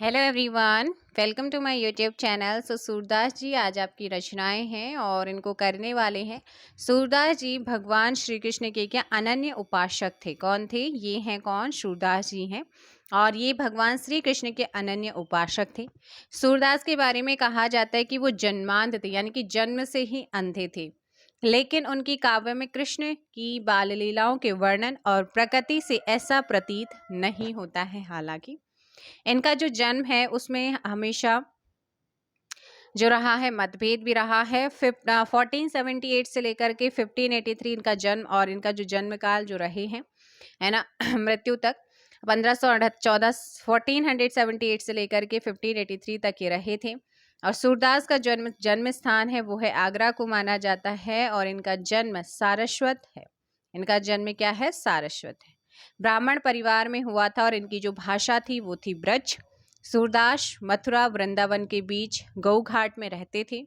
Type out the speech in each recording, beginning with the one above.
Hello everyone, welcome to my YouTube channel. Surdas ji आज आपकी रचनाएं हैं और इनको करने वाले हैं। सूरदास जी भगवान श्री कृष्ण के क्या अनन्य उपासक थे। कौन थे ये? हैं कौन? सूरदास जी हैं और ये भगवान श्री कृष्ण के अनन्य उपासक थे। सूरदास के बारे में कहा जाता है कि वो जन्मांध थे, यानी कि जन्म से ही अंधे थे, लेकिन उनकी काव्य में कृष्ण की बाल लीलाओं के वर्णन और प्रकृति से ऐसा प्रतीत नहीं होता है। हालांकि इनका जो जन्म है उसमें हमेशा जो रहा है मतभेद भी रहा है। 1478 से लेकर के 1583 इनका जन्म और इनका जो जन्म काल जो रहे हैं, है ना, मृत्यु तक 1478 से लेकर के 1583 तक ये रहे थे। और सूरदास का जन्म स्थान है वो है आगरा को माना जाता है और इनका जन्म सारस्वत है। इनका जन्म क्या है? सारस्वत है। ब्राह्मण परिवार में हुआ था और इनकी जो भाषा थी वो थी ब्रज। सूरदास मथुरा वृंदावन के बीच गौ घाट में रहते थे।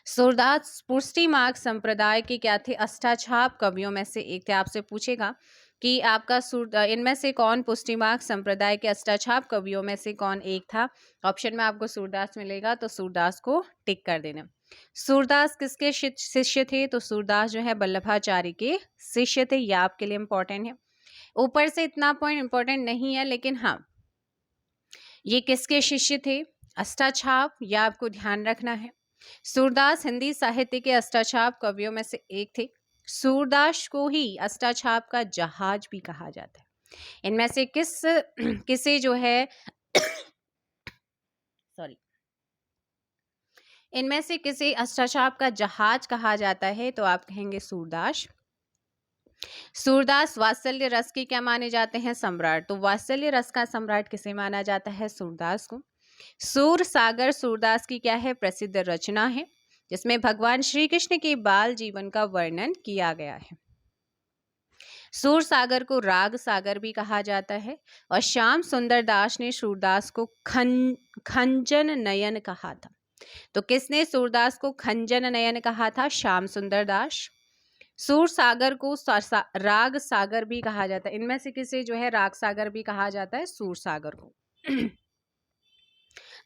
सूरदास पुष्टि मार्ग संप्रदाय के क्या थे? अष्टाछाप कवियों में से एक थे। आपसे पूछेगा कि आपका इनमें से कौन पुष्टि मार्ग संप्रदाय के अष्टाछाप कवियों में से कौन एक था? ऑप्शन में आपको सूरदास मिलेगा, तो सूरदास को टिक कर देना। सूरदास किसके शिष्य थे? तो सूरदास जो है वल्लभाचार्य के शिष्य थे। यह आपके लिए इंपॉर्टेंट है। ऊपर से इतना पॉइंट इंपॉर्टेंट नहीं है, लेकिन हाँ, ये किसके शिष्य थे? अष्टाछाप, यह आपको ध्यान रखना है। सूरदास हिंदी साहित्य के अष्टाछाप कवियों में से एक थे। सूरदास को ही अष्टाछाप का जहाज भी कहा जाता है। इनमें से किसे जो है सॉरी इनमें से किसे अष्टाछाप का जहाज कहा जाता है? तो आप कहेंगे सूरदास। सूरदास वात्सल्य रस के क्या माने जाते हैं? सम्राट। तो वात्सल्य रस का सम्राट किसे माना जाता है? सूरदास को। सूर सागर सूरदास की क्या है? प्रसिद्ध रचना है, जिसमें भगवान श्री कृष्ण के बाल जीवन का वर्णन किया गया है। सूर सागर को राग सागर भी कहा जाता है और श्याम सुंदर दास ने सूरदास को खंजन नयन कहा था। तो किसने सूरदास को खंजन नयन कहा था? श्याम सुंदर दास। सूर सागर को राग सागर भी कहा जाता है। इनमें से किसे जो है राग सागर भी कहा जाता है? सूर सागर को।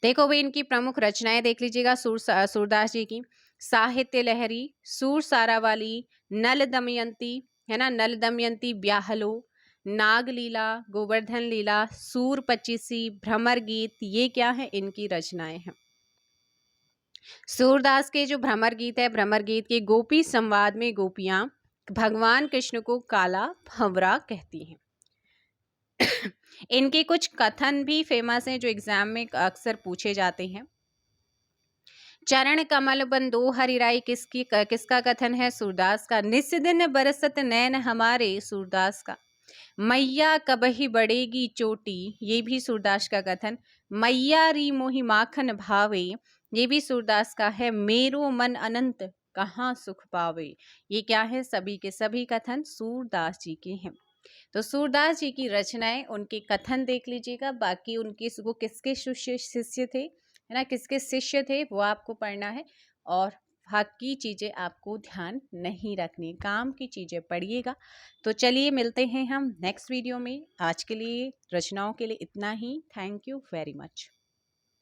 देखो भाई, इनकी प्रमुख रचनाएं देख लीजिएगा सूरदास जी की। साहित्य लहरी, सूर सारावाली, नल दमयंती, है ना, नल दमयंती, ब्याहलो, नाग लीला, गोवर्धन लीला, सूर पचीसी, भ्रमर गीत, ये क्या है? इनकी रचनाएं हैं। सूरदास के जो भ्रमर गीत है, भ्रमर गीत के गोपी संवाद में गोपियां भगवान कृष्ण को काला भंवरा कहती हैं। इनके कुछ कथन भी फेमस हैं जो एग्जाम में अक्सर पूछे जाते हैं। चरण कमल बंदो हरिराई किसका कथन है? सूरदास का। निस दिन बरसत नैन हमारे, सूरदास का। मैया कबही बढ़ेगी चोटी, ये भी सूरदास का कथन। मैया री मोहि माखन भावे, ये भी सूरदास का है। मेरो मन अनंत कहाँ सुख पावे, ये क्या है? सभी के सभी कथन सूरदास जी के हैं। तो सूरदास जी की रचनाएं, उनके कथन देख लीजिएगा। बाकी वो किसके शिष्य थे, है ना, किसके शिष्य थे, वो आपको पढ़ना है और बाकी चीज़ें आपको ध्यान नहीं रखनी, काम की चीज़ें पढ़िएगा। तो चलिए मिलते हैं हम नेक्स्ट वीडियो में। आज के लिए रचनाओं के लिए इतना ही। Thank you very much.